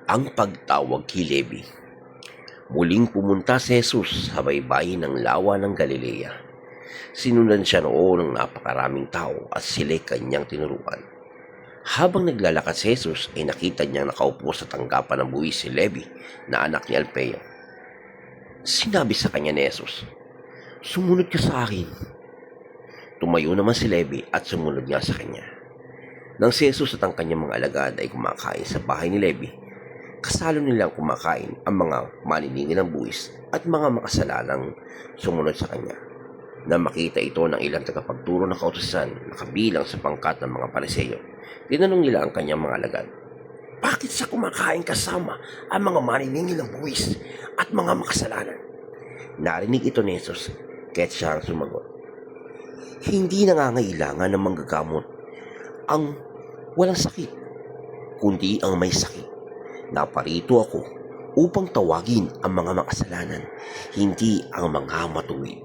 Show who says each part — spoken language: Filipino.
Speaker 1: Ang pagtawag kay Levi. Muling pumunta si Jesus sa baybayin ng lawa ng Galilea. Sinundan siya noon ng napakaraming tao at sila'y kanyang tinuruan. Habang naglalakad si Jesus ay nakita niyang nakaupo sa tanggapan ng buwis si Levi na anak ni Alpeo. Sinabi sa kanya ni Jesus, "Sumunod ka sa akin." Tumayo naman si Levi at sumunod nga sa kanya. Nang si Jesus at ang kanyang mga alagad ay kumakain sa bahay ni Levi, kasalo nilang kumakain ang mga maniningil ng buwis at mga makasalanang sumunod sa kanya. Na makita ito ng ilang tagapagturo ng kautusan na kabilang sa pangkat ng mga Pariseyo, tinanong nila ang kanyang mga alagad, "Bakit sa kumakain kasama ang mga maniningil ng buwis at mga makasalanan?" Narinig ito ni Jesus, kaya't siya ang sumagot, "Hindi nangangailangan ng manggagamot ang walang sakit, kundi ang may sakit. Naparito ako upang tawagin ang mga makasalanan, hindi ang mga matuwid."